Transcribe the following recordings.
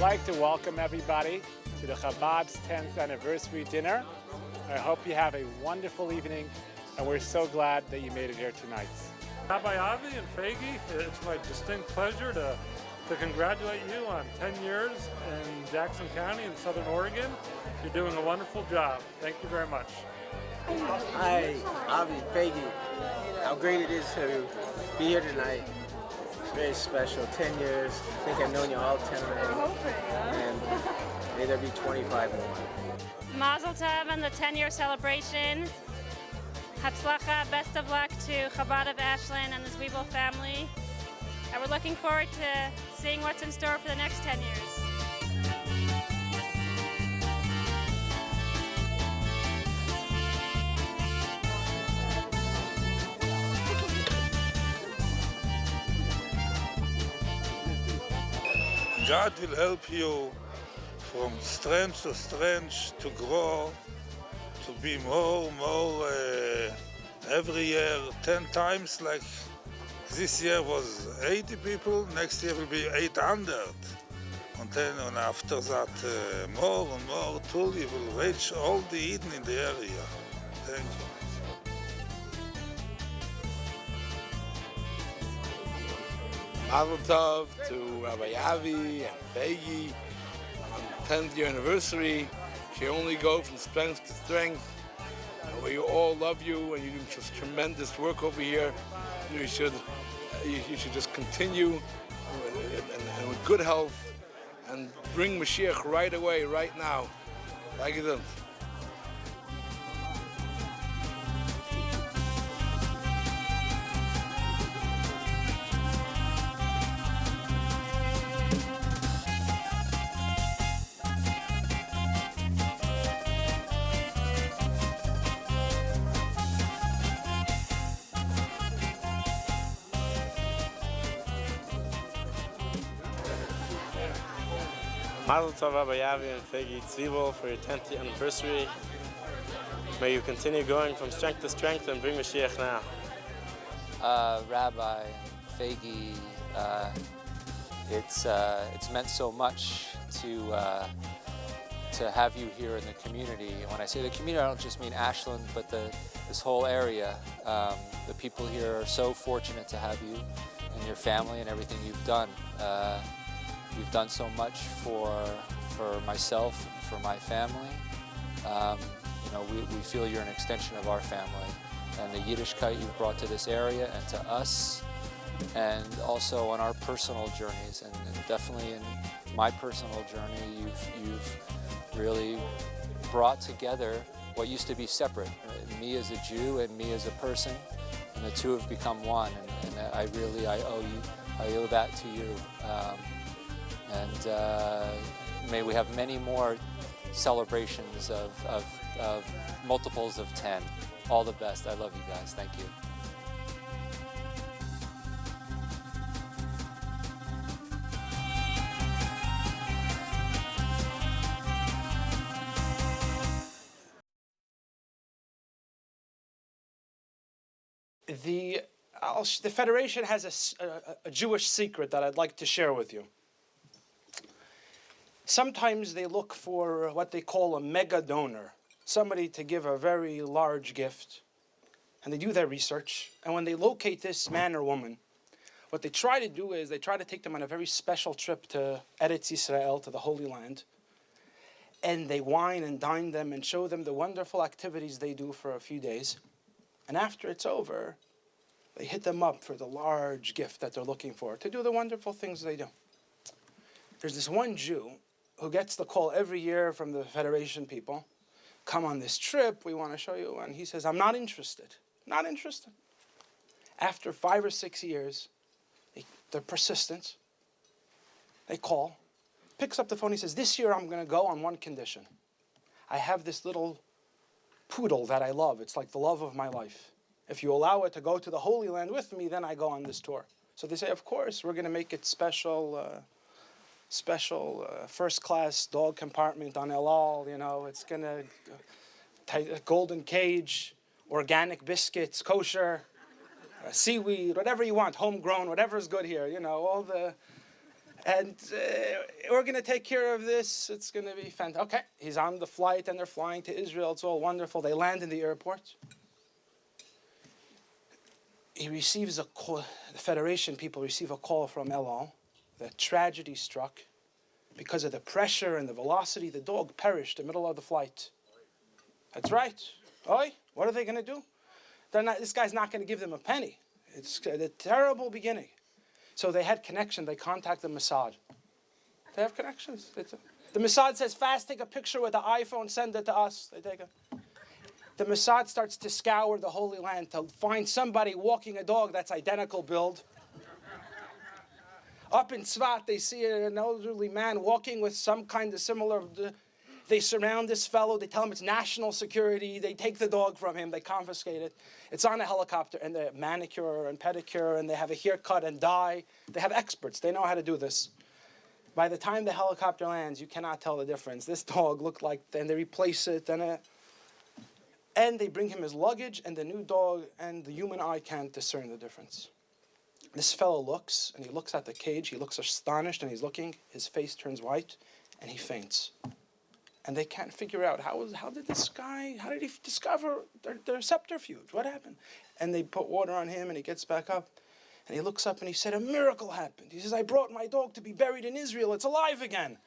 like to welcome everybody to the Chabad's 10th anniversary dinner. I hope you have a wonderful evening, and we're so glad that you made it here tonight. Rabbi Avi and Fagi, it's my distinct pleasure to congratulate you on 10 years in Jackson County in Southern Oregon. You're doing a wonderful job. Thank you very much. Hi, Avi, Fagi. How great it is to be here tonight. It's very special. 10 years. I think I've known you all 10 already. And may there be 25 more. Mazel tov on the 10-year celebration. Hatzlacha, best of luck to Chabad of Ashland and the Zwiebel family. And we're looking forward to seeing what's in store for the next 10 years. God will help you from strength to strength to grow, to be more every year 10 times. Like this year was 80 people, next year will be 800. And then and after that more and more till you will reach all the Eden in the area. Thank you. Mazel tov to Rabbi Avi and Fagi on the 10th year anniversary. You only go from strength to strength. We all love you, and you do just tremendous work over here. You should just continue and with good health and bring Mashiach right away, right now. Thank you. Mazel tov, Rabbi Avi and Fagi Zwiebel, for your 10th anniversary. May you continue going from strength to strength and bring Mashiach now. Rabbi Fagi, it's meant so much to have you here in the community. And when I say the community, I don't just mean Ashland, but this whole area. The people here are so fortunate to have you and your family and everything you've done. You've done so much for myself, for my family. We feel you're an extension of our family, and the Yiddishkeit you've brought to this area and to us, and also on our personal journeys, and definitely in my personal journey, you've really brought together what used to be separate, me as a Jew and me as a person, and the two have become one, and I owe that to you. And may we have many more celebrations of multiples of 10. All the best. I love you guys. Thank you. The Federation has a Jewish secret that I'd like to share with you. Sometimes they look for what they call a mega donor, somebody to give a very large gift. And they do their research. And when they locate this man or woman, what they try to do is they try to take them on a very special trip to Eretz Yisrael, to the Holy Land. And they wine and dine them and show them the wonderful activities they do for a few days. And after it's over, they hit them up for the large gift that they're looking for, to do the wonderful things they do. There's this one Jew who gets the call every year from the Federation people, come on this trip, we want to show you. And he says, I'm not interested. Not interested. After 5 or 6 years, they're persistent. They call, picks up the phone, he says, this year I'm going to go on one condition. I have this little poodle that I love. It's like the love of my life. If you allow it to go to the Holy Land with me, then I go on this tour. So they say, of course, we're going to make it special first-class dog compartment on El Al. It's going to a golden cage, organic biscuits, kosher, seaweed, whatever you want, homegrown, whatever's good here, all the... And we're going to take care of this. It's going to be fantastic. Okay, he's on the flight and they're flying to Israel. It's all wonderful. They land in the airport. He receives a call, the Federation people receive a call from El Al that tragedy struck. Because of the pressure and the velocity, the dog perished in the middle of the flight. That's right. Oi, what are they going to do? This guy's not going to give them a penny. It's a terrible beginning. So they had connection. They contact the Mossad. They have connections. The Mossad says, fast, take a picture with the iPhone, send it to us. They take it. The Mossad starts to scour the Holy Land to find somebody walking a dog that's identical build. Up in Tzvat, they see an elderly man walking with some kind of similar. They surround this fellow. They tell him it's national security. They take the dog from him. They confiscate it. It's on a helicopter, and they manicure and pedicure, and they have a haircut and dye. They have experts. They know how to do this. By the time the helicopter lands, you cannot tell the difference. This dog looked like, and they replace it, and they bring him his luggage, and the new dog, and the human eye can't discern the difference. This fellow looks, and he looks at the cage. He looks astonished, and he's looking. His face turns white, and he faints. And they can't figure out how did he discover their subterfuge? What happened? And they put water on him, and he gets back up, and he looks up, and he said, a miracle happened. He says, I brought my dog to be buried in Israel. It's alive again.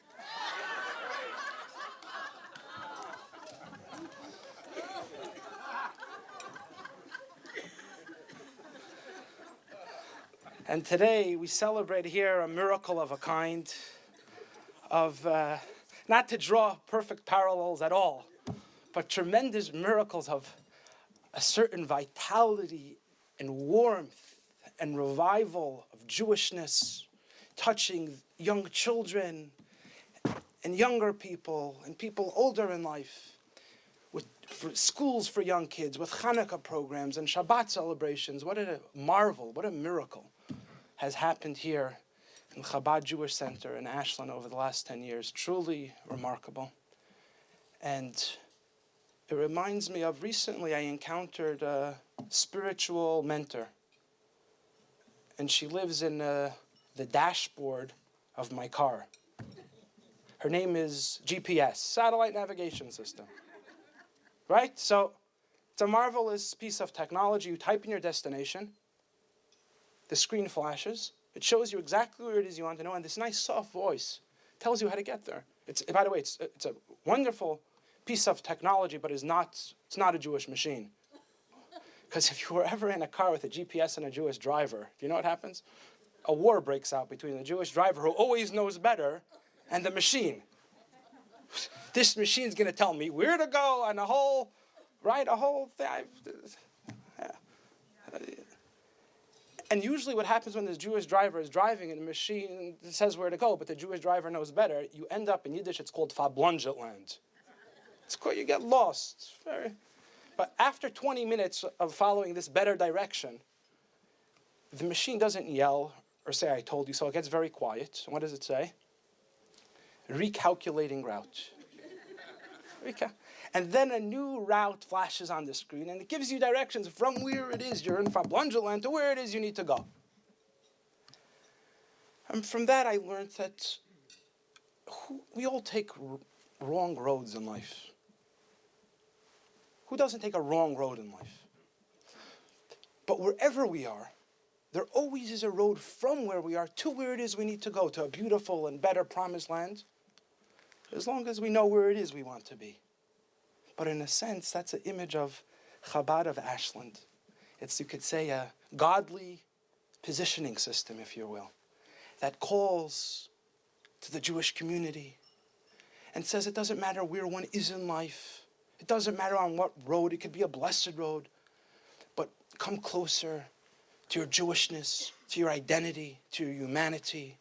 And today we celebrate here a miracle of a kind, of not to draw perfect parallels at all, but tremendous miracles of a certain vitality and warmth and revival of Jewishness, touching young children and younger people and people older in life, for schools for young kids, with Hanukkah programs and Shabbat celebrations. What a marvel, what a miracle has happened here in Chabad Jewish Center in Ashland over the last 10 years. Truly remarkable. And it reminds me of recently I encountered a spiritual mentor. And she lives in the dashboard of my car. Her name is GPS, Satellite Navigation System. Right? So it's a marvelous piece of technology. You type in your destination. The screen flashes. It shows you exactly where it is you want to know, and this nice soft voice tells you how to get there. By the way, it's a wonderful piece of technology, but it's not a Jewish machine. Because if you were ever in a car with a GPS and a Jewish driver, do you know what happens? A war breaks out between the Jewish driver, who always knows better, and the machine. This machine's going to tell me where to go, and a whole thing. And usually what happens when this Jewish driver is driving and the machine says where to go, but the Jewish driver knows better, you end up in Yiddish, it's called Verblunget land. It's called, you get lost. But after 20 minutes of following this better direction, the machine doesn't yell or say, I told you so. It gets very quiet. And what does it say? Recalculating route. And then a new route flashes on the screen, and it gives you directions from where it is you're in Verblunget land to where it is you need to go. And from that I learned that we all take wrong roads in life. Who doesn't take a wrong road in life? But wherever we are, there always is a road from where we are to where it is we need to go, to a beautiful and better promised land, as long as we know where it is we want to be. But in a sense, that's an image of Chabad of Ashland. It's, you could say, a godly positioning system, if you will, that calls to the Jewish community and says it doesn't matter where one is in life. It doesn't matter on what road. It could be a blessed road. But come closer to your Jewishness, to your identity, to your humanity.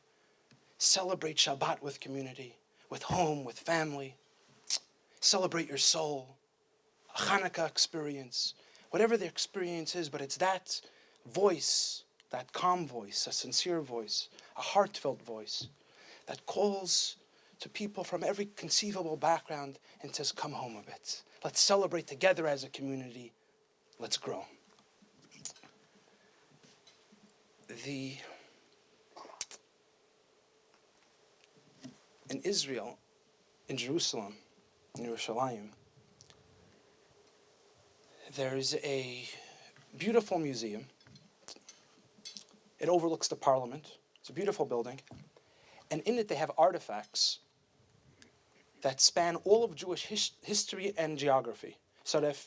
Celebrate Shabbat with community, with home, with family. Celebrate your soul, a Hanukkah experience, whatever the experience is, but it's that voice, that calm voice, a sincere voice, a heartfelt voice that calls to people from every conceivable background and says, come home a bit. Let's celebrate together as a community. Let's grow. in Israel, in Jerusalem, in Yerushalayim, there's a beautiful museum. It overlooks the parliament. It's a beautiful building. And in it they have artifacts that span all of Jewish history and geography. So that if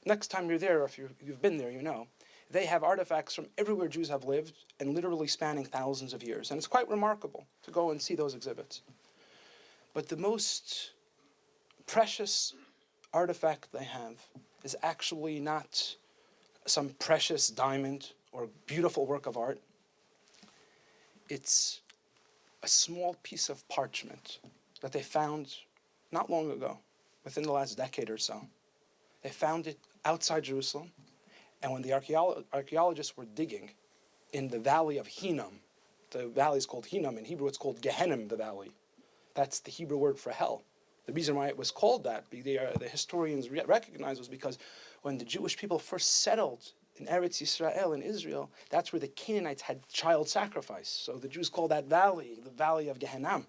next time you're there, or if you've been there, you know, they have artifacts from everywhere Jews have lived and literally spanning thousands of years. And it's quite remarkable to go and see those exhibits. But the most precious artifact they have is actually not some precious diamond or beautiful work of art. It's a small piece of parchment that they found not long ago, within the last decade or so. They found it outside Jerusalem, and when the archaeologists were digging in the valley of Hinnom, the valley is called Hinnom, in Hebrew it's called Gehenna, the valley. That's the Hebrew word for hell. The reason why it was called that, the historians recognize, was because when the Jewish people first settled in Eretz Yisrael, in Israel, that's where the Canaanites had child sacrifice. So the Jews call that valley the Valley of Gehenna.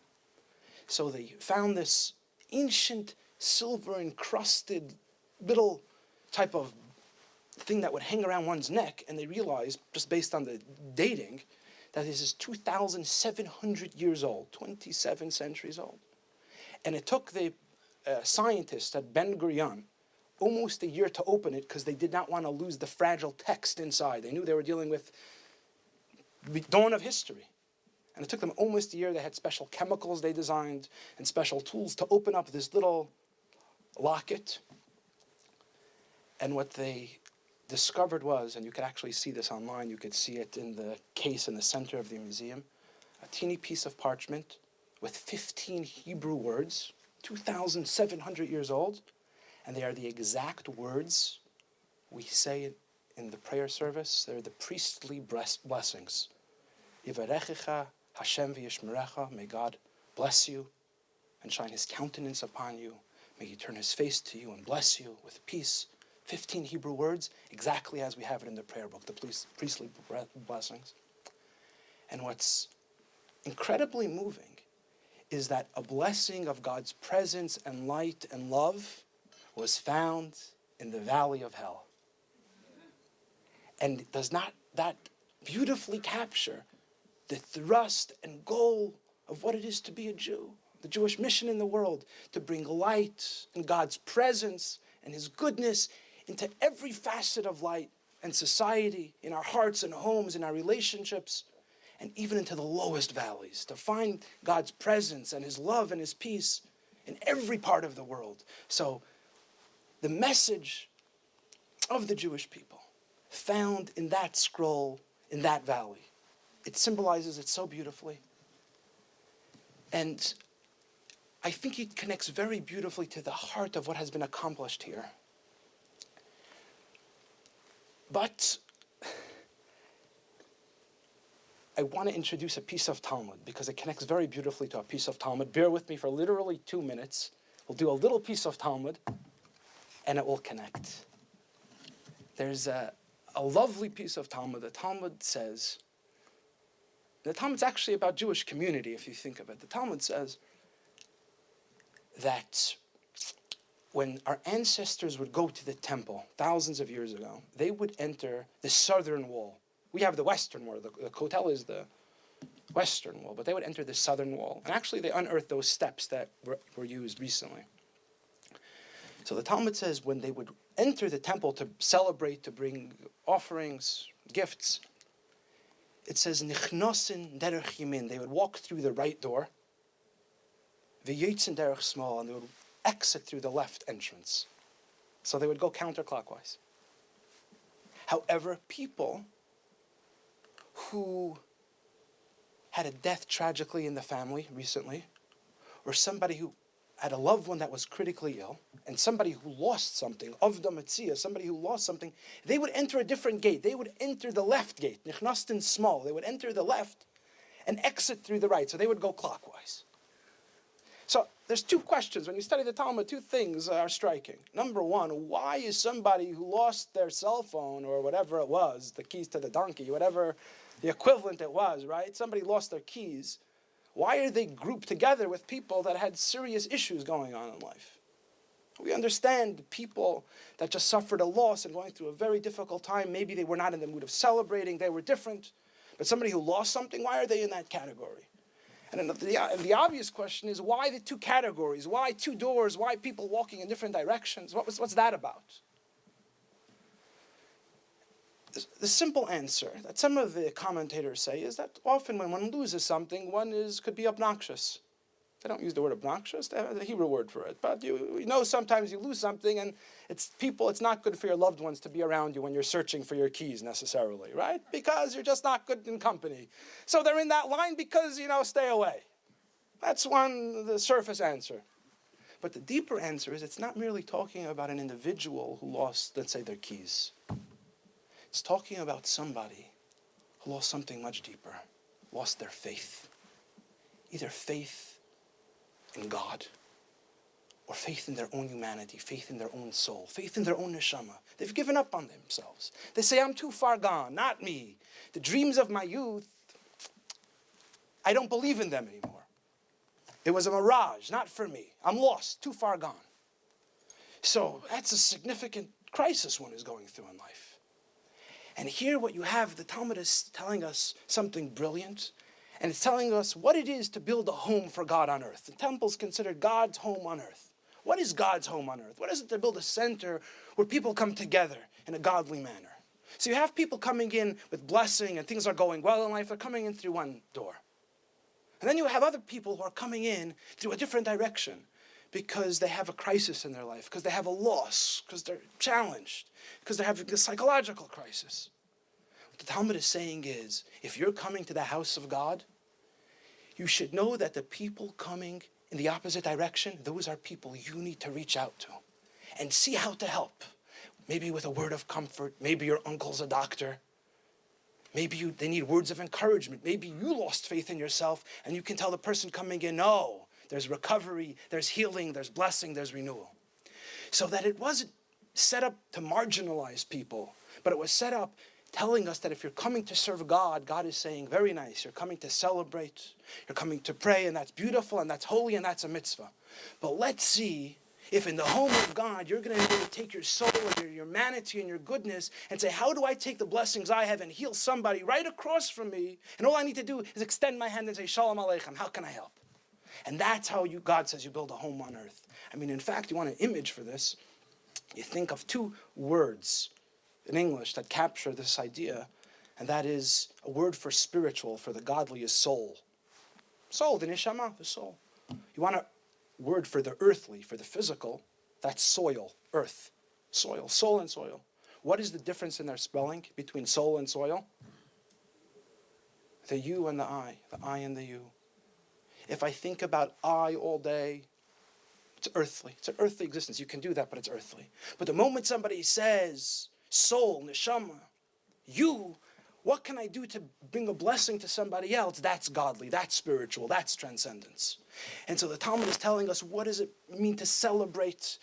So they found this ancient silver encrusted little type of thing that would hang around one's neck, and they realized, just based on the dating, that this is 2,700 years old, 27 centuries old. And it took the scientists at Ben Gurion almost a year to open it because they did not want to lose the fragile text inside. They knew they were dealing with the dawn of history. And it took them almost a year. They had special chemicals they designed and special tools to open up this little locket. And what they discovered was, and you could actually see this online, you could see it in the case in the center of the museum, a teeny piece of parchment with 15 Hebrew words, 2,700 years old, and they are the exact words we say in the prayer service. They're the priestly blessings. Yivarechecha Hashem v'yishmerecha, may God bless you and shine his countenance upon you. May he turn his face to you and bless you with peace. 15 Hebrew words, exactly as we have it in the prayer book, the priestly blessings. And what's incredibly moving is that a blessing of God's presence and light and love was found in the valley of hell. And does not that beautifully capture the thrust and goal of what it is to be a Jew, the Jewish mission in the world, to bring light and God's presence and his goodness into every facet of life and society, in our hearts and homes, in our relationships, and even into the lowest valleys, to find God's presence and his love and his peace in every part of the world. So the message of the Jewish people found in that scroll, in that valley, it symbolizes it so beautifully. And I think it connects very beautifully to the heart of what has been accomplished here. But I want to introduce a piece of Talmud because it connects very beautifully to a piece of Talmud. Bear with me for literally 2 minutes. We'll do a little piece of Talmud and it will connect. There's a lovely piece of Talmud. The Talmud says, the Talmud's actually about Jewish community if you think of it. The Talmud says that when our ancestors would go to the temple thousands of years ago, they would enter the southern wall. We have the western wall. The Kotel is the western wall, but they would enter the southern wall. And actually, they unearthed those steps that were used recently. So the Talmud says when they would enter the temple to celebrate, to bring offerings, gifts, it says, Nichnosin derech yamin. They would walk through the right door. V'yitzin derech shmol, and they would exit through the left entrance. So they would go counterclockwise. However, people who had a death tragically in the family recently, or somebody who had a loved one that was critically ill, and somebody who lost something, of the Metzia, somebody who lost something, they would enter a different gate. They would enter the left gate, Nichnastin small. They would enter the left and exit through the right. So they would go clockwise. So there's two questions. When you study the Talmud, two things are striking. Number one, why is somebody who lost their cell phone or whatever it was, the keys to the donkey, whatever the equivalent it was, right? Somebody lost their keys. Why are they grouped together with people that had serious issues going on in life? We understand people that just suffered a loss and going through a very difficult time. Maybe they were not in the mood of celebrating, they were different. But somebody who lost something, why are they in that category? And the obvious question is, why the two categories? Why two doors? Why people walking in different directions? What's that about? The simple answer that some of the commentators say is that often when one loses something, could be obnoxious. They don't use the word obnoxious, they have the Hebrew word for it. But you know sometimes you lose something and it's not good for your loved ones to be around you when you're searching for your keys necessarily, right? Because you're just not good in company. So they're in that line because, stay away. That's the surface answer. But the deeper answer is it's not merely talking about an individual who lost, let's say, their keys. It's talking about somebody who lost something much deeper, lost their faith. Either faith in God, or faith in their own humanity, faith in their own soul, faith in their own neshama. They've given up on themselves. They say, I'm too far gone, not me. The dreams of my youth, I don't believe in them anymore. It was a mirage, not for me. I'm lost, too far gone. So that's a significant crisis one is going through in life. And here what you have, the Talmud is telling us something brilliant. And it's telling us what it is to build a home for God on earth. The temple is considered God's home on earth. What is God's home on earth? What is it to build a center where people come together in a godly manner? So you have people coming in with blessing and things are going well in life. They're coming in through one door. And then you have other people who are coming in through a different direction because they have a crisis in their life, because they have a loss, because they're challenged, because they're having a psychological crisis. What the Talmud is saying is, if you're coming to the house of God, you should know that the people coming in the opposite direction, those are people you need to reach out to and see how to help. Maybe with a word of comfort. Maybe your uncle's a doctor. Maybe they need words of encouragement. Maybe you lost faith in yourself and you can tell the person coming in, no, there's recovery, there's healing, there's blessing, there's renewal. So that it wasn't set up to marginalize people, but it was set up telling us that if you're coming to serve God, God is saying, very nice, you're coming to celebrate, you're coming to pray, and that's beautiful, and that's holy, and that's a mitzvah. But let's see if in the home of God, you're going to be able to take your soul and your humanity and your goodness and say, how do I take the blessings I have and heal somebody right across from me? And all I need to do is extend my hand and say, Shalom Aleichem, how can I help? And that's how God says you build a home on earth. I mean, in fact, you want an image for this. You think of two words in English that capture this idea, and that is a word for spiritual, for the godly is soul. Soul, the neshama, the soul. You want a word for the earthly, for the physical, that's soil, earth, soil, soul and soil. What is the difference in their spelling between soul and soil? The you and the I and the you. If I think about I all day, it's earthly. It's an earthly existence. You can do that, but it's earthly. But the moment somebody says, soul, neshama, you, what can I do to bring a blessing to somebody else? That's godly, that's spiritual, that's transcendence. And so the Talmud is telling us, what does it mean to celebrate?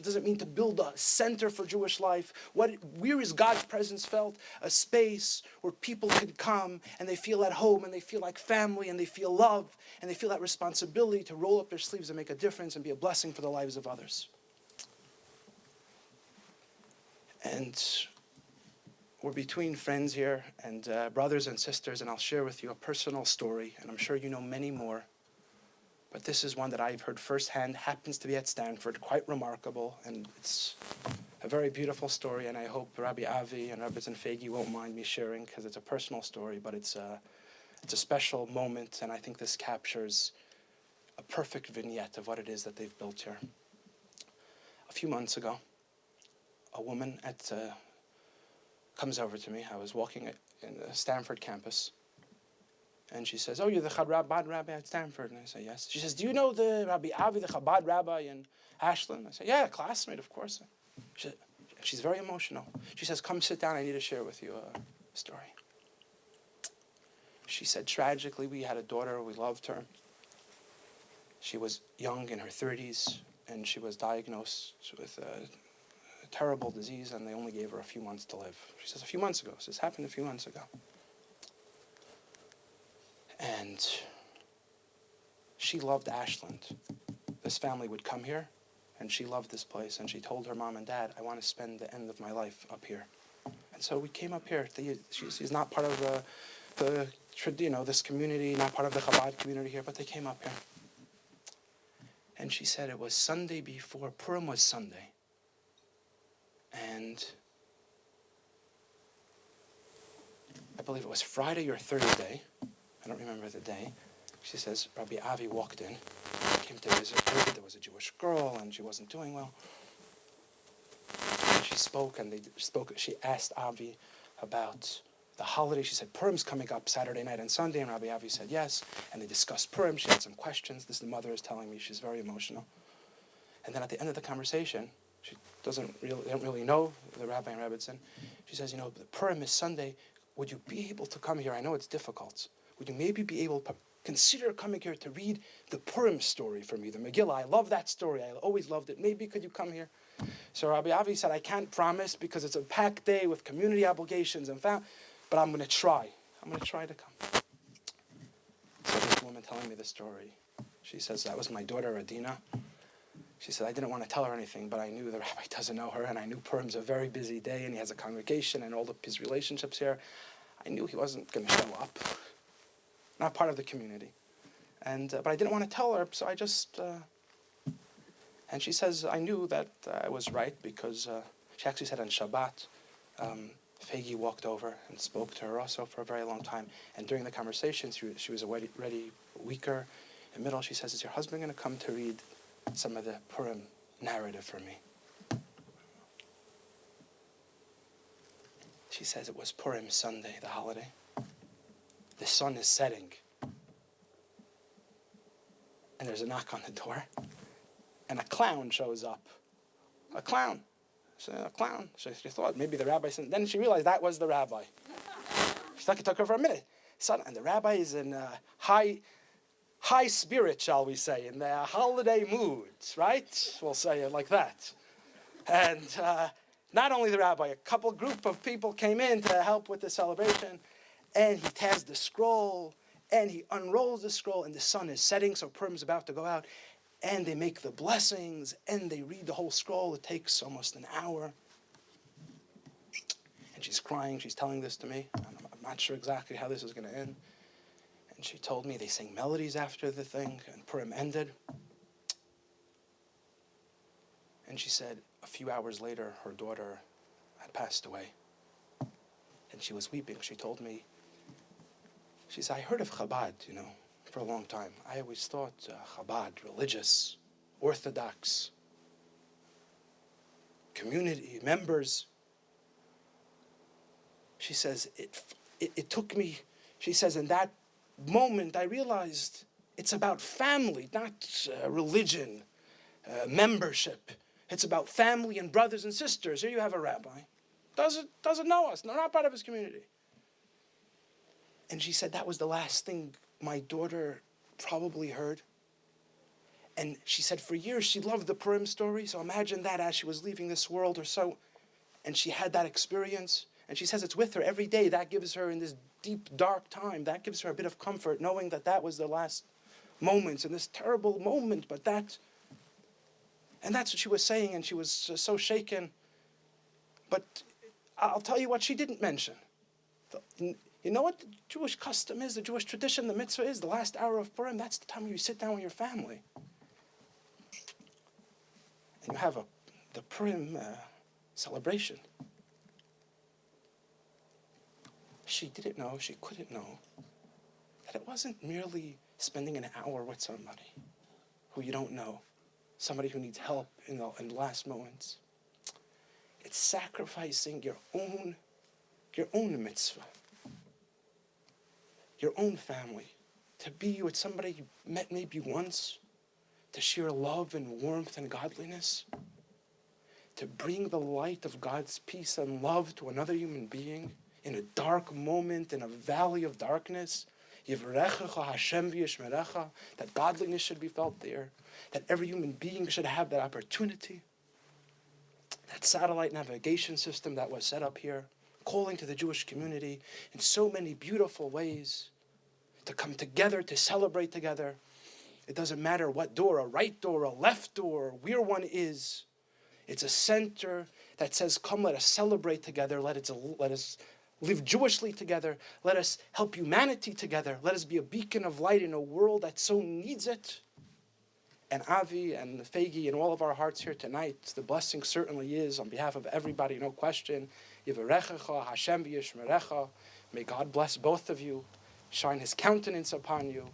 Does it mean to build a center for Jewish life? Where is God's presence felt? A space where people can come and they feel at home and they feel like family and they feel love and they feel that responsibility to roll up their sleeves and make a difference and be a blessing for the lives of others. And we're between friends here and brothers and sisters, and I'll share with you a personal story, and I'm sure you know many more. But this is one that I've heard firsthand, happens to be at Stanford, quite remarkable, and it's a very beautiful story, and I hope Rabbi Avi and Rabbi Zenfegi won't mind me sharing, because it's a personal story, but it's a special moment, and I think this captures a perfect vignette of what it is that they've built here. A few months ago, a woman comes over to me. I was walking in the Stanford campus, and she says, oh, you're the Chabad rabbi at Stanford? And I say, yes. She says, do you know the Rabbi Avi, the Chabad rabbi in Ashland? I say, yeah, a classmate, of course. She's very emotional. She says, come sit down, I need to share with you a story. She said, tragically, we had a daughter, we loved her. She was young, in her 30s, and she was diagnosed with a terrible disease, and they only gave her a few months to live. She says, a few months ago. So this happened a few months ago. And she says, she loved Ashland. This family would come here, and she loved this place, and she told her mom and dad, I want to spend the end of my life up here. And so we came up here. She's not part of this community, not part of the Chabad community here, but they came up here. And she said it was Sunday before, Purim was Sunday. And I believe it was Friday or Thursday. I don't remember the day. She says, Rabbi Avi walked in, came to visit her. There was a Jewish girl, and she wasn't doing well. And she spoke, she asked Avi about the holiday. She said, Purim's coming up Saturday night and Sunday, and Rabbi Avi said yes. And they discussed Purim. She had some questions. The mother is telling me she's very emotional. And then at the end of the conversation, she don't really know the Rabbi and Rebbitzin. She says, the Purim is Sunday. Would you be able to come here? I know it's difficult. Would you maybe be able to consider coming here to read the Purim story for me, the Megillah? I love that story. I always loved it. Maybe could you come here? So Rabbi Avi said, I can't promise because it's a packed day with community obligations and but I'm going to try. I'm going to try to come. So this woman telling me the story, she says, that was my daughter, Adina. She said, I didn't want to tell her anything, but I knew the rabbi doesn't know her, and I knew Purim's a very busy day, and he has a congregation and all of his relationships here. I knew he wasn't going to show up. Not part of the community. But I didn't want to tell her, so I just... And she says, I knew that I was right, because she actually said on Shabbat, Fegi walked over and spoke to her also for a very long time. And during the conversation, she was already weaker. In the middle, she says, is your husband going to come to read some of the Purim narrative for me? She says it was Purim Sunday, the holiday. The sun is setting. And there's a knock on the door. And a clown shows up. A clown. A clown. She thought maybe the rabbi said. Then she realized that was the rabbi. It took her for a minute. And the rabbi is in high spirit, shall we say, in the holiday mood, right? We'll say it like that. And not only the rabbi, a group of people came in to help with the celebration. And he tears the scroll, and he unrolls the scroll, and the sun is setting, so Purim's about to go out. And they make the blessings, and they read the whole scroll. It takes almost an hour. And she's crying. She's telling this to me. I'm not sure exactly how this is going to end. And she told me they sang melodies after the thing, and Purim ended. And she said a few hours later, her daughter had passed away. And she was weeping. She told me, she said, I heard of Chabad, for a long time. I always thought Chabad, religious, orthodox, community, members. She says, it took me, she says, in that moment I realized it's about family, not religion, membership. It's about family and brothers and sisters. Here you have a rabbi. Doesn't know us, not part of his community. And she said that was the last thing my daughter probably heard. And she said for years she loved the Purim story. So imagine that as she was leaving this world or so. And she had that experience. And she says it's with her every day. That gives her in this deep, dark time, that gives her a bit of comfort, knowing that that was the last moments in this terrible moment. And that's what she was saying. And she was so shaken. But I'll tell you what she didn't mention. You know what the Jewish custom is, the Jewish tradition, the mitzvah is, the last hour of Purim, that's the time you sit down with your family. And you have the Purim celebration. She didn't know, she couldn't know, that it wasn't merely spending an hour with somebody who you don't know, somebody who needs help in the last moments. It's sacrificing your own mitzvah, your own family, to be with somebody you met maybe once, to share love and warmth and godliness, to bring the light of God's peace and love to another human being in a dark moment, in a valley of darkness. Yivrechecha Hashem v'yishmerecha, that godliness should be felt there, that every human being should have that opportunity. That satellite navigation system that was set up here, calling to the Jewish community in so many beautiful ways, to come together, to celebrate together. It doesn't matter what door, a right door, a left door, where one is. It's a center that says, come, let us celebrate together. Let us live Jewishly together. Let us help humanity together. Let us be a beacon of light in a world that so needs it. And Avi and Feigi and all of our hearts here tonight, the blessing certainly is on behalf of everybody, no question. Yivarechecha, Hashem v'yishmerecha. May God bless both of you, shine His countenance upon you.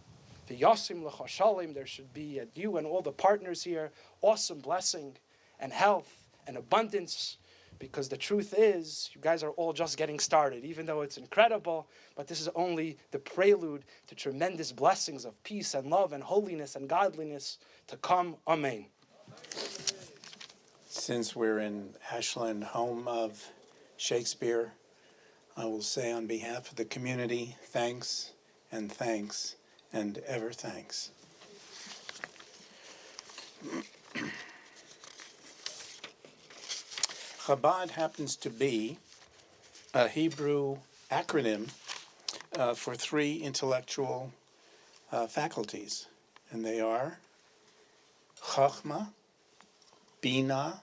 V'yasim l'cha shalom. There should be at you and all the partners here awesome blessing and health and abundance, because the truth is, you guys are all just getting started, even though it's incredible, but this is only the prelude to tremendous blessings of peace and love and holiness and godliness to come. Amen. Since we're in Ashland, home of Shakespeare, I will say on behalf of the community, thanks and ever thanks. Chabad happens to be a Hebrew acronym for three intellectual faculties, and they are Chachma, Bina,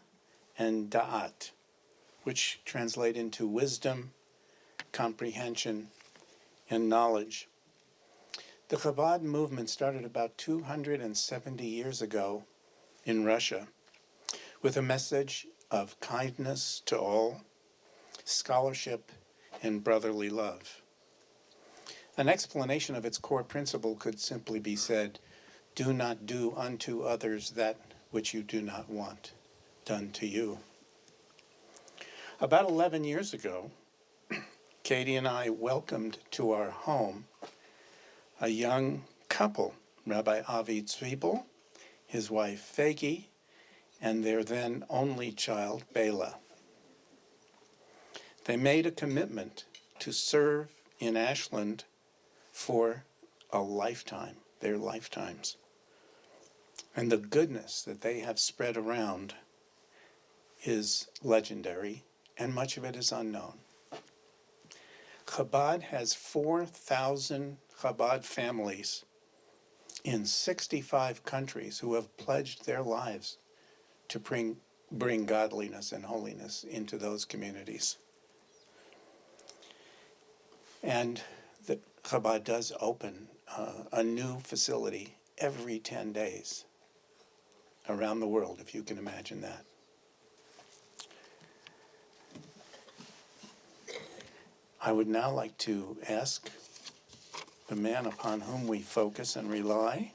and Da'at, which translate into wisdom, comprehension, and knowledge. The Chabad movement started about 270 years ago in Russia with a message of kindness to all, scholarship, and brotherly love. An explanation of its core principle could simply be said, do not do unto others that which you do not want done to you. About 11 years ago, Katie and I welcomed to our home a young couple, Rabbi Avi Zwiebel, his wife Feigi, and their then only child, Bela. They made a commitment to serve in Ashland for a lifetime, their lifetimes. And the goodness that they have spread around is legendary, and much of it is unknown. Chabad has 4,000 Chabad families in 65 countries who have pledged their lives to bring godliness and holiness into those communities. And the Chabad does open a new facility every 10 days around the world, if you can imagine that. I would now like to ask the man upon whom we focus and rely,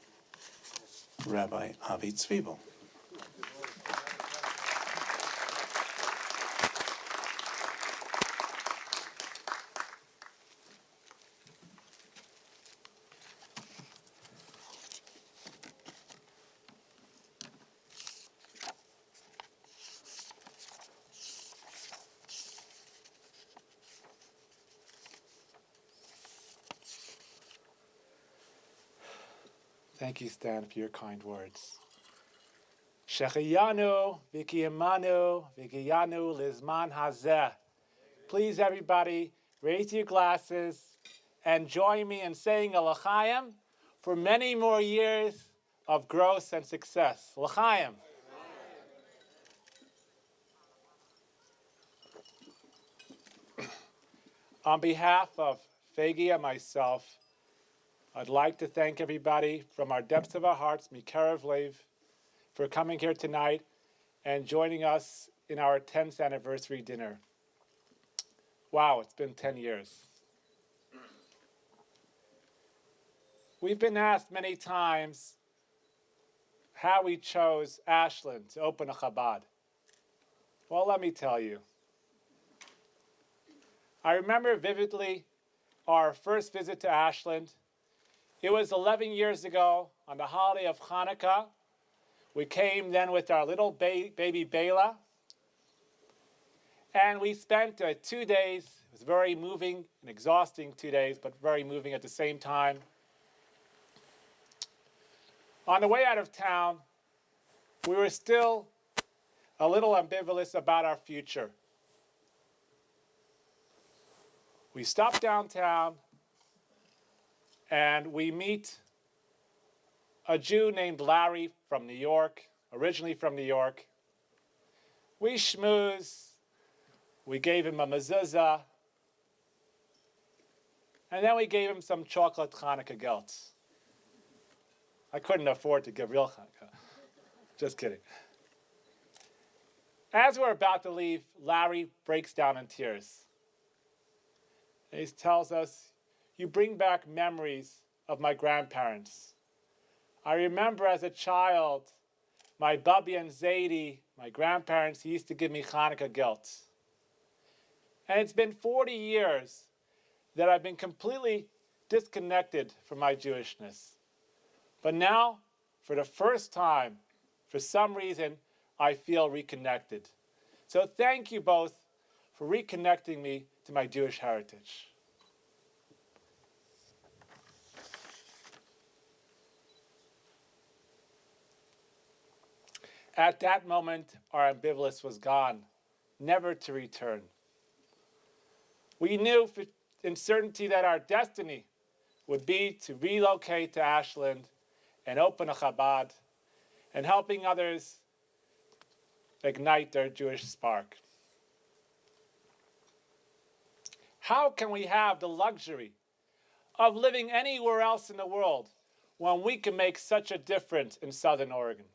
Rabbi Avi Zwiebel. Thank you, Stan, for your kind words. Shechiyanu, v'kiyamanu, v'kiyanu lizman hazeh. Please, everybody, raise your glasses and join me in saying a l'chaim for many more years of growth and success. L'chaim. On behalf of Feigi and myself, I'd like to thank everybody from our depths of our hearts, Mikarev Lev, for coming here tonight and joining us in our 10th anniversary dinner. Wow, it's been 10 years. We've been asked many times how we chose Ashland to open a Chabad. Well, let me tell you. I remember vividly our first visit to Ashland. It was 11 years ago on the holiday of Hanukkah. We came then with our little baby Bela. And we spent 2 days. It was very moving and exhausting 2 days, but very moving at the same time. On the way out of town, we were still a little ambivalent about our future. We stopped downtown and we meet a Jew named Larry from New York, originally from New York. We schmoozed, we gave him a mezuzah, and then we gave him some chocolate Hanukkah gelts. I couldn't afford to give real Hanukkah. Just kidding. As we're about to leave, Larry breaks down in tears. And he tells us, "You bring back memories of my grandparents. I remember as a child, my Bubby and Zadie, my grandparents, used to give me Hanukkah gelt. And it's been 40 years that I've been completely disconnected from my Jewishness. But now, for the first time, for some reason, I feel reconnected. So thank you both for reconnecting me to my Jewish heritage." At that moment, our ambivalence was gone, never to return. We knew for in certainty that our destiny would be to relocate to Ashland and open a Chabad and helping others ignite their Jewish spark. How can we have the luxury of living anywhere else in the world when we can make such a difference in Southern Oregon?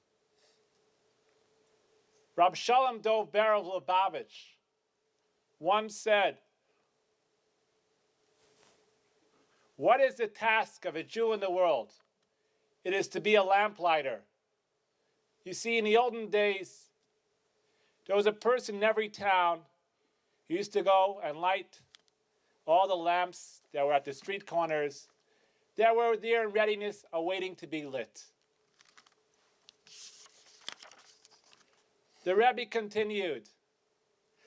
Rab Shalom Dov Ber of Lubavitch once said, "What is the task of a Jew in the world? It is to be a lamplighter." You see, in the olden days, there was a person in every town who used to go and light all the lamps that were at the street corners that were there in readiness, awaiting to be lit. The Rebbe continued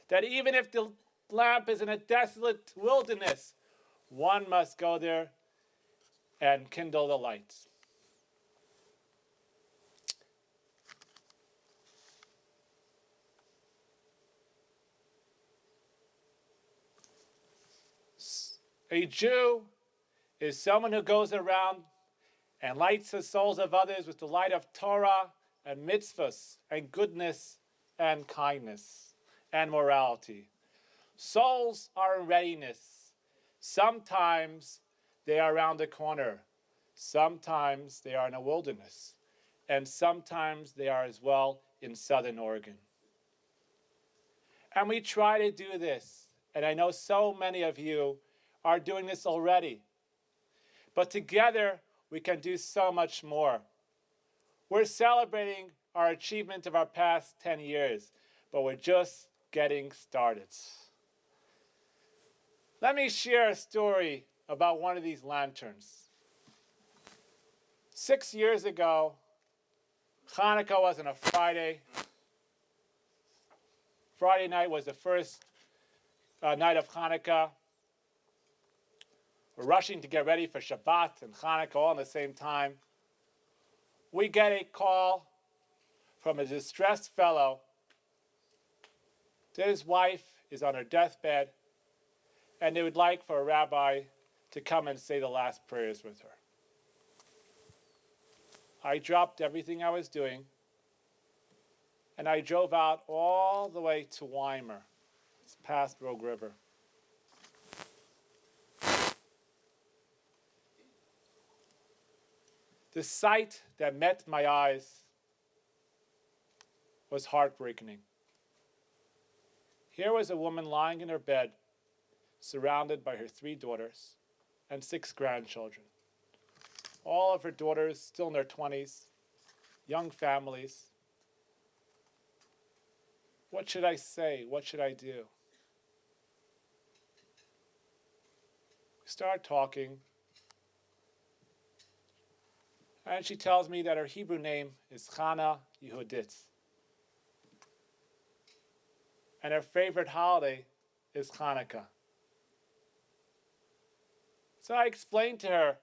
that even if the lamp is in a desolate wilderness, one must go there and kindle the lights. A Jew is someone who goes around and lights the souls of others with the light of Torah and mitzvahs and goodness and kindness and morality. Souls are in readiness. Sometimes they are around the corner. Sometimes they are in a wilderness. And sometimes they are as well in Southern Oregon. And we try to do this. And I know so many of you are doing this already. But together, we can do so much more. We're celebrating our achievement of our past 10 years, but we're just getting started. Let me share a story about one of these lanterns. 6 years ago, Hanukkah was on a Friday. Friday night was the first night of Hanukkah. We're rushing to get ready for Shabbat and Hanukkah all at the same time. We get a call from a distressed fellow that his wife is on her deathbed and they would like for a rabbi to come and say the last prayers with her. I dropped everything I was doing and I drove out all the way to Weimar. It's past Rogue River. The sight that met my eyes was heartbreaking. Here was a woman lying in her bed, surrounded by her 3 daughters and 6 grandchildren. All of her daughters still in their 20s, young families. What should I say? What should I do? We start talking. And she tells me that her Hebrew name is Chana Yehudit. And her favorite holiday is Hanukkah. So I explained to her